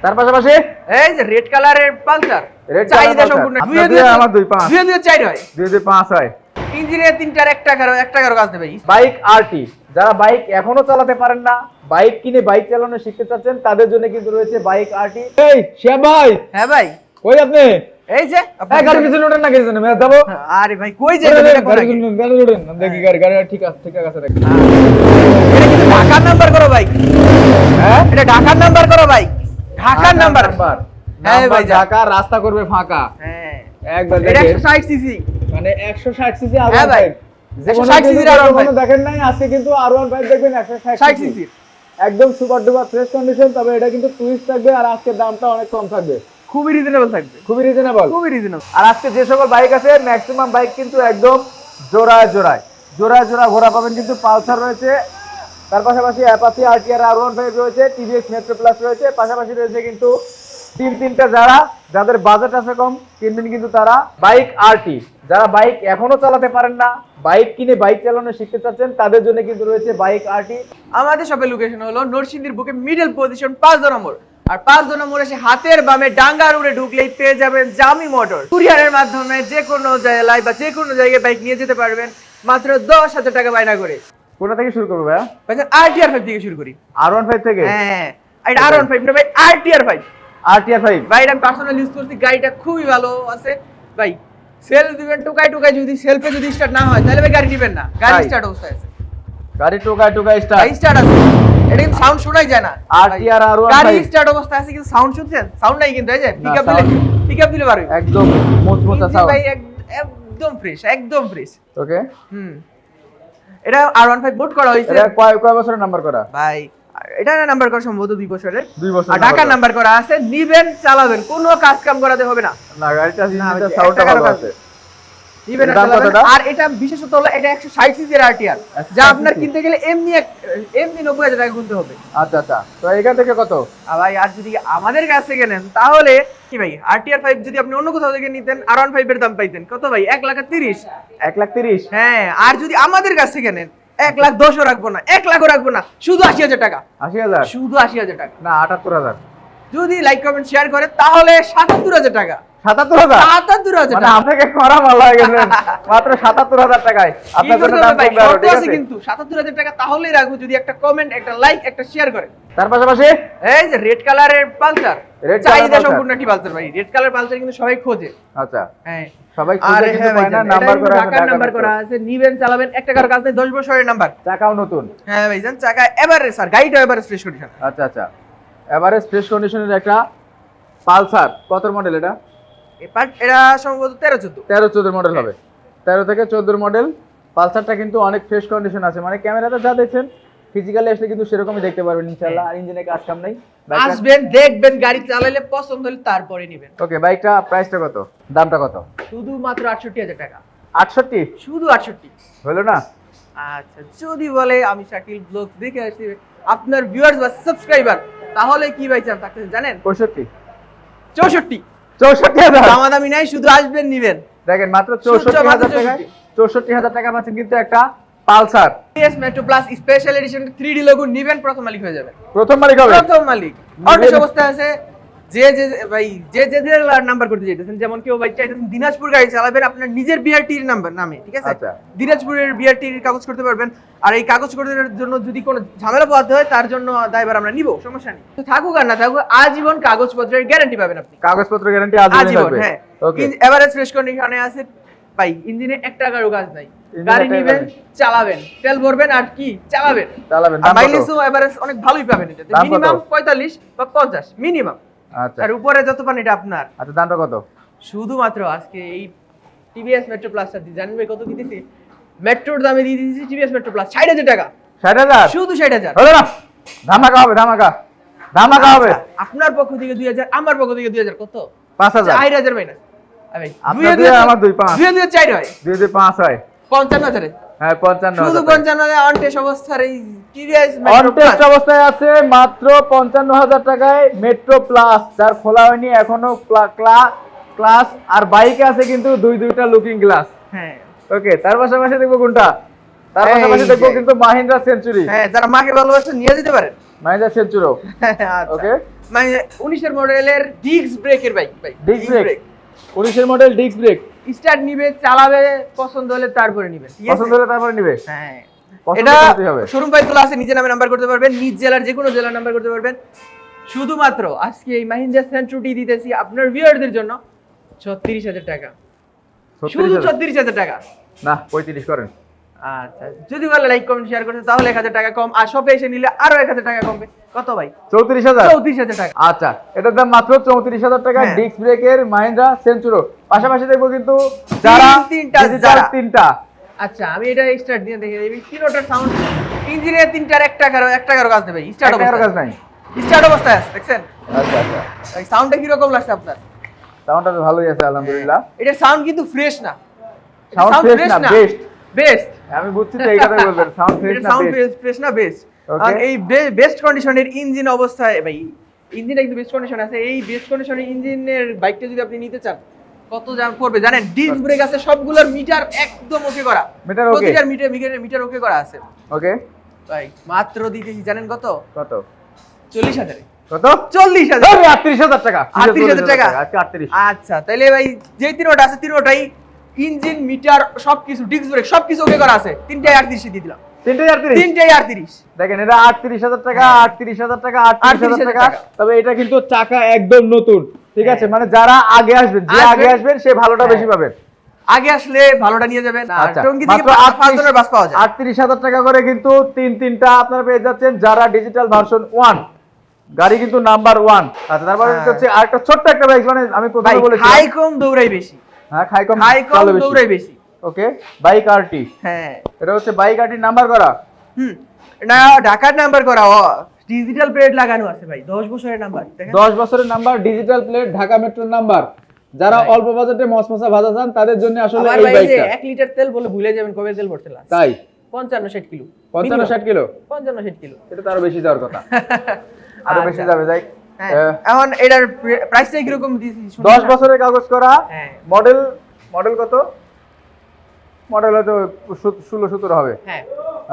তার পাশাপাশি এই যে রেড কালারের পালসার, রেড চাহিদা সম্পূর্ণ। আমার 2.5 2.4 হয়, 2.5 হয়। ইঞ্জিনের 3টার 1 টাকারও কাজ দেবে। বাইক আরটি, যারা বাইক এখনো চালাতে পারেন না, বাইক কিনে বাইক চালানো শিখতে চাচ্ছেন, তাদের জন্য কিন্তু রয়েছে বাইক আরটি। এই শিয়া ভাই, হ্যাঁ ভাই, কই আপনি? এই যে গাড়ি পিছনে ওঠেন না, কিছু না যাবো। আরে ভাই কই যে গাড়ি ওঠেন, দেখি গাড়ি ঠিক আছে, ঠিক আছে দেখি। এটা কিন্তু ঢাকার নাম্বার করো ভাই। হ্যাঁ, এটা ঢাকার নাম্বার করো ভাই, ঢাকার নাম্বার। হ্যাঁ ভাই, ঢাকা রাস্তা করবে ফাঁকা। হ্যাঁ একবার এটা দেখেন, 160 সিসি, মানে 160 সিসি। হ্যাঁ ভাই, 160 সিসি আর দেখেন নাই, আজকে কিন্তু R15 দেখবেন 160 সিসি, একদম সুপার ডুপার ফ্রেশ কন্ডিশন। তবে এটা কিন্তু টুইস্ট থাকবে, আর আজকের দামটা অনেক কম থাকবে, খুবই রিজনেবল থাকবে, খুবই রিজনেবল, খুবই রিজনেবল। আর আজকে যে সকল বাইক আছে, ম্যাক্সিমাম বাইক কিন্তু একদম জোড়ায় জোড়ায় ঘোড়া পাবেন। কিন্তু পালসার রয়েছে, তার পাশাপাশি অ্যাপাচি আরটিআর R15 রয়েছে, টিভিএস মেট্রো প্লাস রয়েছে, পাশাপাশি রয়েছে কিন্তু তিনটা যাদের বাজেট আছে কম, কিনবেন কিন্তু তারা বাইক আরটি। যারা বাইক এখনো চালাতে পারেন না, বাইক কিনে বাইক চালানো শিখতে চাচ্ছেন, তাদের জন্য কিন্তু রয়েছে বাইক আরটি। আমাদের শপের লোকেশন হলো নরসিংদীর বুকে মিডল পজিশন 5 নম্বর, আর 5 নম্বর এসে হাতের বামে ডাঙ্গা রোডে ঢুকলেই পেয়ে যাবেন জামি মোটর। কুরিয়ারের মাধ্যমে যে কোনো জায়গায় বা যে কোনো জায়গায় বাইক নিয়ে যেতে পারবেন মাত্র 10,000 টাকা বায়না করে। কোথা থেকে শুরু করবো ভাইয়া? ভাই আরটিআর 5 থেকে শুরু করি। R15 থেকে? হ্যাঁ, এটা R15 না ভাই, আরটিআর 5। আরটিআর 5 ভাই আমি পার্সোনাল ইউজ করছি, গাড়িটা খুবই ভালো আছে ভাই। সেলফ দিবেন টোকাই যদি সেলফে যদি স্টার্ট না হয় তাহলে ভাই গাড়ি দিবেন না, গাড়ি স্টার্ট অবস্থায় আছে, গাড়ি টোকাই স্টার্ট আছে, এটা কিন্তু সাউন্ড শোনাই যায় না। আরটিআর R15 গাড়ি স্টার্ট অবস্থায় আছে কিন্তু সাউন্ড শুনছেন? সাউন্ড নাই কিন্তু, এই যে পিকআপ দিলে পারবে একদম মজবুত সাউন্ড ভাই, একদম ফ্রেশ, একদম ফ্রেশ। ওকে, এটা R15 বোট করা হয়েছে। এটা কয় বছরের নাম্বার করা ভাই এটা নাম্বার করা সম্ভবত 2 বছরের। 2 বছর। আর ঢাকার নাম্বার করা আছে, নিবেন চালাবেন, কোনো কাজ কাম করাতে হবে না। না, গাড়িটা সাউন্ডটা ভালো আছে। নিবেন চালাবেন। আর এটা বিশেষত হলো এটা 160 সিসির আরটিআর, যা আপনার কিনতে গেলে এমনি 90,000 টাকা গুনতে হবে। আচ্ছা আচ্ছা, তো এখান থেকে কত? ভাই আর যদি আমাদের কাছ থেকে নেন তাহলে কি ভাই, আরটিআর 5 যদি আপনি অন্য কোথাও থেকে নিতেন R15 এর দাম পাইতেন কত ভাই? 1,30,000। 1,30,000? হ্যাঁ, আর যদি আমাদের কাছ থেকে নেন 1,10,000 রাখবো না, 1,00,000 রাখবো না, শুধু 80,000 টাকা। 80,000? শুধু 80,000 টাকা। না, 78,000। যদি লাইক কমেন্ট শেয়ার করে তাহলে 77,000 টাকা। 77,000? 77,000 মানে টাকা। আপনাকে করা ভালো হয়ে গেছে, মাত্র 77,000 টাকায় আপনার জন্য দাম কম দাও, ঠিক আছে? কিন্তু 77,000 টাকা তাহলেই রাখবো যদি একটা কমেন্ট, একটা লাইক, একটা শেয়ার করে। তার পাশাপাশি এই যে রেড কালারের পালসার, রেড চাহিদা সম্পূর্ণ একটি পালসার ভাই। রেড কালার পালসার কিন্তু সবাই খোঁজে। আচ্ছা, হ্যাঁ সবাই আর খুঁজে কিন্তু পায় না, নাম্বার করা আছে, ঢাকার নাম্বার করা আছে, নিবেন চালাবেন, 1 টাকার কাজ নেই, 10 বছরের নাম্বার, চাকাও নতুন। হ্যাঁ ভাই জান, চাকা এভারেজ, আর গাড়িটা এভারেজ ফ্রেশ কন্ডিশন। আচ্ছা আচ্ছা, এভারেজ ফ্রেশ কন্ডিশনের একটা পালসার। কত মডেল এটা? এটা সম্ভবত 13-14 মডেল হবে। 13 থেকে 14 মডেল পালসারটা কিন্তু অনেক ফ্রেশ কন্ডিশন আছে, মানে ক্যামেরাতে যা দেখছেন ফিজিক্যালি আসলে কিন্তু সেরকমই দেখতে পারবেন ইনশাআল্লাহ। আর ইঞ্জিনে কাজ কাম নাই, আসবেন দেখবেন, গাড়ি চালাইলে পছন্দ হলে তারপরে নেবেন। ওকে, বাইকটা প্রাইসটা কত, দামটা কত? শুধু মাত্র 68,000 টাকা। 68? শুধু 68 হলো না? আচ্ছা, যদি বলে আমি শাকিল ব্লগ দেখে আসছি আপনার ভিউয়ার্স বা সাবস্ক্রাইবার, তাহলে কি ভাই চান থাকতে জানেন? 65? 64? 64,000? দামাদামি নাই, শুধু আসবেন নিবেন। দেখেন, মাত্র 64,000 টাকায় 64,000 টাকা পাচ্ছেন কিন্তু একটা Pulsar TVS metro plus special edition 3D logo নিবেন, প্রথম মালিক হয়ে যাবেন। প্রথম মালিক হবে? প্রথম মালিক। অটো অবস্থায় আছে, ভাই যে নাম্বার করতে চাইতেছেন, যেমন কেউ ভাই চাইতেছেন দিনাজপুর গাড়ি চালাবেন আপনার নিজের বিআরটির নাম্বার নামে, ঠিক আছে? আচ্ছা, দিনাজপুরের বিআরটির কাগজ করতে পারবেন। আর এই কাগজ করতে জন্য যদি কোনো ঝামেলা পোহাতে হয় তার জন্য দায়ভার আমরা নিব, সমস্যা নেই। তো থাকুক আর না থাকুক, আজীবন কাগজপত্রের গ্যারান্টি পাবেন আপনি। কাগজপত্র গ্যারান্টি আজীবন, থাকবে? হ্যাঁ। ওকে, এভারেজ ফ্রেশ কন্ডিশনে আছে ভাই, ইঞ্জিনে 1 টাকারও কাজ নাই, গাড়ি নিবেন চালাবেন, তেল ভরবেন আর কি চালাবেন। মাইলেজও এভারেজ অনেক ভালোই পাবেন, এটাতে মিনিমাম 45 বা 50 মিনিমাম। আচ্ছা, আর উপরে যত পান এটা আপনার। আচ্ছা, দামটা কত? শুধুমাত্র আজকে এই টিভিএস মেট্রো প্লাসটা জানেন ভাই কত দিতেছি? মেট্রোর দামে দিয়ে দিতেছি টিভিএস মেট্রো প্লাস 60,000 টাকা। 60,000? শুধু 60,000। হলো না? ধামাকা হবে, ধামাকা হবে। আপনার পক্ষ থেকে 2,000, আমার পক্ষ থেকে 2,000, কত? 5,000? 4,000 মাইনাস। ভাই আপনার দিয়ে আমার 2,500। 2,004 হয়। 2,500 হয়। 55,000। হ্যাঁ, 55,000। শুধু 55,000 অন টেস্ট অবস্থার এই TVS on metro test plus অবস্থায় আছে মাত্র 55,000 টাকায় মেট্রো প্লাস, যার খোলা হয়নি এখনো ক্লাস। আর বাইকে আছে কিন্তু দুইটা লুকিং গ্লাস। হ্যাঁ ওকে, তার পাশাপাশি দেখবো কোনটা? তার পাশাপাশি দেখবো কিন্তু মাহিন্দ্রা সেঞ্চুরি। হ্যাঁ, যারা মাকে ভালোবাসে নিয়ে যেতে পারেন। মাহিন্দ্রা সেঞ্চুরো। ওকে, মানে 19 এর মডেলের ডিস্ক ব্রেকের বাইক ভাই, ডিস্ক ব্রেক 19 এর মডেল ডিস্ক ব্রেক। স্টার্ট নিবে, চালাবে, পছন্দ হলে তারপরে নিবে, ঠিক আছে? পছন্দ হলে তারপরে নিবে। হ্যাঁ, পছন্দ এটা করতে হবে। শোরুম প্রাইস তোলা আছে, নিজে নামে নাম্বার করতে পারবেন, নিজ জেলার যে কোনো জেলার নাম্বার করতে পারবেন। শুধুমাত্র আজকে এই মাহিন্দ্রা সেন্ট্রোটি দিতেছি আপনার ভিউয়ারদের জন্য 36,000 টাকা, শুধু 36,000 টাকা। না 35 করেন। আচ্ছা, যদি ভালো লাইক কমেন্ট শেয়ার করতে তাহলে 1000 টাকা কম, আর শপে এসে নিলে আরো 1000 টাকা কমবে। কত ভাই? 34,000। 34,000 টাকা। আচ্ছা, এটার দাম মাত্র 34,000 টাকা, হ্যাঁ। ডিস্ক ব্রেকের মাহিন্দ্রা সেঞ্চুরো। পাশাপাশি দেখবো কিন্তু যারা তিনটা ডিজিটাল যারা। তিনটা। আচ্ছা, আমি এটা স্টার্ট দিয়ে দেখে দিই। তিনটার সাউন্ড ইঞ্জিনের তিনটার এক টাকারও কাজ দেবে। স্টার্ট টাকার কাজ নাই। স্টার্ট অবস্থায় আছে, দেখছেন? আচ্ছা আচ্ছা, এই সাউন্ডটা কি রকম লাগছে আপনার? সাউন্ডটা তো ভালোই আছে আলহামদুলিল্লাহ। এটা সাউন্ড কিন্তু ফ্রেশ না, সাউন্ড ফ্রেশ না, বেস্ট। বেস্ট। আমি বুঝছি তো এই কথাই বলবেন, সাউন্ড ফ্রেশ না সাউন্ড বেস্ট। ফ্রেশ না, বেস্ট। Okay. কারণ এই বেস্ট কন্ডিশনের ইঞ্জিন অবস্থায় ভাই, ইঞ্জিনটা কিন্তু বেস্ট কন্ডিশন আছে। এই বেস্ট কন্ডিশনের ইঞ্জিনের বাইকটা যদি আপনি নিতে চান, কত দাম পড়বে জানেন? ডিস্ক ব্রেক আছে, সবগুলোর মিটার একদম ওকে করা, মিটার ওকে, প্রতিটার মিটার ওকে করা আছে ওকে ভাই। মাত্র দিতেছি জানেন কত? কত? 40,000। কত? 40,000। 38,000 টাকা। 38,000 টাকা। আজকে 38। আচ্ছা, তাহলে ভাই যে তিনটা আছে তিনটাই ইঞ্জিন, মিটার, সবকিছু, ডিস্ক ব্রেক সবকিছু ওকে করা আছে। তিনটাই 38 দিয়ে দিলাম। তিনটাই 38। তিনটাই 38। দেখেন, এটা 38,000 টাকা, 38,000 টাকা, 38,000 টাকা। টাকা। তবে এটা কিন্তু চাকা একদম নতুন, ঠিক আছে? মানে যারা আগে আসবেন, যে আগে আসবেন সে ভালোটা হ্যাঁ। বেশি পাবেন। আগে আসলে ভালোটা নিয়ে যাবেন। আর আচ্ছা, টঙ্গী থেকে মাত্র 5 জনের বাস পাওয়া যায়। 38,000 টাকা করে কিন্তু তিনটা আপনারা পেয়ে যাচ্ছেন, যারা ডিজিটাল ভার্সন 1 গাড়ি কিন্তু নাম্বার 1। আচ্ছা, তারপরে হ্যাঁ। হচ্ছে আরেকটা ছোট্ট একটা বাইক, মানে আমি ভাই প্রথমে বলেছি হাই কম দৌড়াই বেশি, হ্যাঁ, খাই কম দৌড়াই বেশি। ওকে, বাইক আরটি, হ্যাঁ, এটা হচ্ছে বাইক আরটি নাম্বার করা। না ঢাকার নাম্বার করা, ডিজিটাল প্লেট লাগানো আছে ভাই, 10 বছরের নাম্বার দেখেন। 10 বছরের নাম্বার, ডিজিটাল প্লেট, ঢাকা মেট্রোর নাম্বার। যারা ভাই। অল্প বাজেটে মসমসা ভাজা চান তাদের জন্য আসলে আমার এই ভাই যে বাইকটা। 1 লিটার তেল বলে ভুলে যাবেন কবে তেল ভরতে লাস্ট। তাই 55-60 কিলো। 55-60 kilo, 55-60 kilo. এটা তো আরো বেশি যাওয়ার কথা, আরো বেশি আচ্ছা। যাবে। যাই হ্যাঁ, এখন এটার প্রাইসটা কি রকম দিয়েছি? 10 বছরের কাগজ করা, হ্যাঁ। মডেল কত? মডেল হয়তো 16-17 হবে। হ্যাঁ,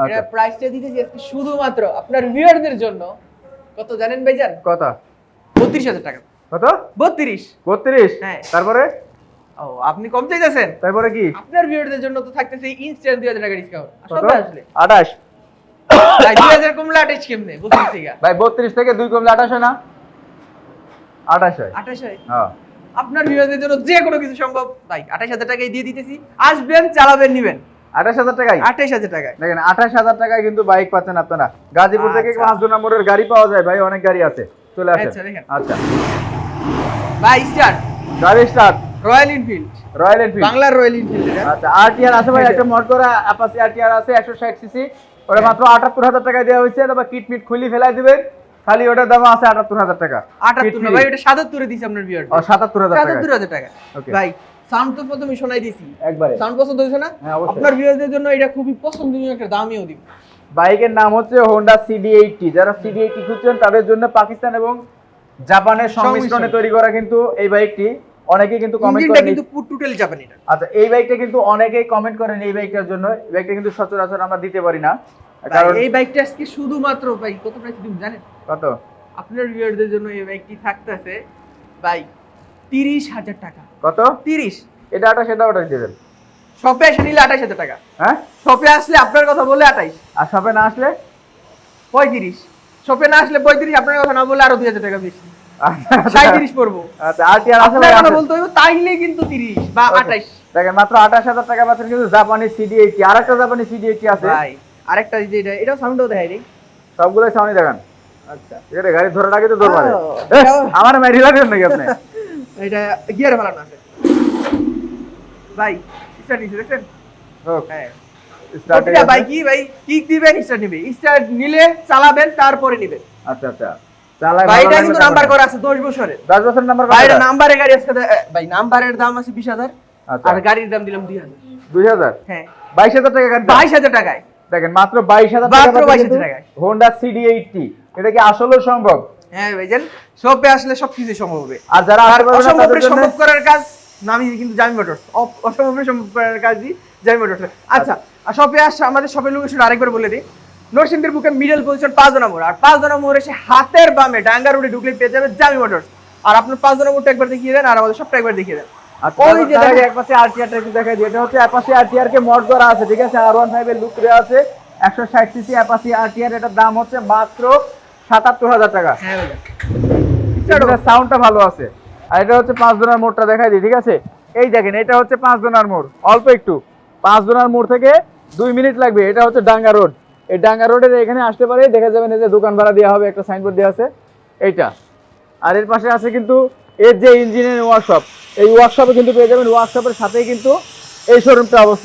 আচ্ছা। এটা প্রাইসটা দিতেছি আজকে শুধুমাত্র আপনার ভিউয়ারদের জন্য। কত জানেন ভাইজান? কত? 32,000 টাকা। কত? 32। 32। হ্যাঁ। তারপরে ও, আপনি কম চাইতেছেন? তারপরে কি? আপনার ভিউয়ারদের জন্য তো থাকতেছে ইনস্ট্যান্ট 2,000 টাকা ডিসকাউন্ট। কত? সব আসলে 28। ভাই 2,000 কমলে 28 কেমনে? 32 থেকে ভাই 32 থেকে 2 কমলে 28 হয় না? 28 হয়। 28 হয়। হ্যাঁ, আপনার ভিউয়ারদের জন্য যে কোনো কিছু সম্ভব ভাই। 28,000 টাকায় দিয়ে দিতেছি, আসবেন, চালাবেন, নিবেন। 28,000 টাকায় 28,000 টাকায়। দেখেন, 28,000 টাকায় কিন্তু বাইক পাচ্ছেন আপনারা। গাজীপুর থেকে আচ্ছা। 5 নম্বরের গাড়ি পাওয়া যায় ভাই, অনেক গাড়ি আছে, চলে আসেন। আচ্ছা, দেখেন। আচ্ছা, ভাই স্টার্ট গাড়ি start, royal Enfield, royal Enfield. বাংলার রয়্যাল এনফিল্ড এটা। আচ্ছা, আরটিআর আছে ভাই, একটা মড করা অ্যাপাচি আরটিআর আছে 160 সিসি, ওটা মাত্র 78,000 টাকায় দেওয়া হয়েছে। তারপর কিট মিট খুলি ফেলাই দিবেন, খালি ওটার দাম আছে 78,000 টাকা। 78 না ভাই, ওটা 77 এ দিছি আপনার ভিউয়ার। ও 77,000 টাকা। 77,000 টাকা। Okay. ভাই সাউন্ড তো প্রথমে শোনাই দিছি, একবারে সাউন্ড পছন্দ হয়েছে না? হ্যাঁ, অবশ্যই। আপনার ভিউয়ারদের জন্য এটা খুবই পছন্দনীয় একটা দামিও দিব। বাইকের নাম হচ্ছে হোন্ডা সিডি80। যারা সিডি80 খুঁজছেন তাদের জন্য পাকিস্তান এবং জাপানের সংমিশ্রণে তৈরি করা কিন্তু এই বাইকটি। অনেকেই কিন্তু কমেন্ট ইঞ্জিনটা করেন। কিন্তু টোটালি জাপানি এটা। আচ্ছা, এই বাইকটা কিন্তু অনেকেই কমেন্ট করেন এই বাইকটার জন্য। এই বাইকটা কিন্তু সচরাচর আমরা দিতে পারি না, কারণ এই বাইকটা আজকে শুধুমাত্র ভাই কত প্রাইস দিবেন জানেন? কত? আপনার ভিউয়ারদের জন্য এই বাইকটি থাকতেছে ভাই 30,000 টাকা। কত? 30। এটা 28, সেটা ওটা দিবেন। শপে এসে নিলে 28,000 টাকা। হ্যাঁ, শপে আসলে আপনার কথা বলে 28। আর শপে না আসলে 35। শপে না আসলে 35, আপনার কথা না বলে আরো 2,000 টাকা বেশি, আচ্ছা 37 পড়বো। আচ্ছা, আরটিআর আছে আপনার ভাই, কথা আছে। বলতে হইব, তাইলে কিন্তু 30 বা 28। দেখেন, মাত্র 28,000 টাকা পাচ্ছেন কিন্তু জাপানি সিডি80। আরেকটা জাপানি সিডি80 আছে ভাই আরেকটা যে এটাও সাউন্ডও দেখাই রে। সবগুলোই সাউন্ড দেখান। আচ্ছা, এটা গাড়ি ধরার আগে তো দৌড় মারে। ও, আমার মাইরি লাগেন নাকি আপনি? এটা গিয়ার ফেলানো আছে ভাই। স্টার্ট নিছে দেখছেন? হোক, হ্যাঁ, স্টার্ট প্রতিটা বাইকই ভাই কিক দিবেন, স্টার্ট নিবে, স্টার্ট নিলে চালাবেন, তারপরে নিবেন। আচ্ছা আচ্ছা, চালাই ভাই ভালো এটা লাগবে কিন্তু তারপরে। নাম্বার করা আছে 10 বছরের। 10 বছর নাম্বার কত? ভাই এটা নাম্বারের গাড়ি আজকে ভাই নাম্বারের দাম আছে 20,000, আচ্ছা, আর গাড়ির দাম দিলাম 2,000। 2000, হ্যাঁ, 22,000 টাকা গাড়ি। 22,000 টাকায়। দেখেন, মাত্র 22,000 টাকা মাত্র পাচ্ছেন 22,000 কিন্তু টাকায়। হোন্ডা সিডি80। এটা কি আসলে সম্ভব? হ্যাঁ ভাইজান, শপে আসলে সবকিছু সম্ভব হবে। আর যারা আর আসতে পারবে না তাদের অসম্ভবের জন্য সম্ভব করার কাজ নামি কিন্তু জামি মোটরস। অসম্ভবের সম্ভব করার কাজ দি জামি মোটরস। আচ্ছা, আর শপে আসছে, আমাদের শপের লোকেশন আরেকবার বলে দিই। নরসিংদীর বুকে মিডল পজিশন 5 নম্বর, আর 5 নম্বর এসে হাতের বামে ডাঙ্গা রোডে ঢুকলে পেয়ে যাবে জামি মোটরস। আর আপনার 5 নম্বরটা একবার দেখিয়ে দেন, আর আমাদের সবটা একবার দেখিয়ে দেন। আর ওই ওই যে যে দেখেন- একপাশে আরটিআরটা একটু দেখাই দিই, এটা হচ্ছে অ্যাপাচি আরটিআর কে মড করা আছে, ঠিক আছে, R15 এর লুক দেওয়া আছে, 160 সিসি অ্যাপাচি আরটিআর, এটার দাম হচ্ছে মাত্র 77,000 টাকা। হ্যাঁ ভাইয়া। এটার সাউন্ডটা ভালো আছে। আর এটা হচ্ছে 5 জনের মোড়টা দেখাই দিই, ঠিক আছে, এই দেখেন এটা হচ্ছে 5 জনের মোড়, অল্প একটু 5 জনের মোড় থেকে 2 মিনিট লাগবে। এটা হচ্ছে ডাঙ্গা রোড, এই ডাঙ্গা রোডের এখানে আসতে পারে, দেখা যাবেন এই যে দোকান ভাড়া দেওয়া হবে, একটা সাইনবোর্ড দেওয়া আছে এইটা। আর এর পাশে আছে কিন্তু এর যে ইঞ্জিনিয়ারিং ওয়ার্কশপ, এই ওয়ার্কশপে কিন্তু পেয়ে যাবেন, ওয়ার্কশপের সাথেই কিন্তু এই শোরুমটা অবস্থিত।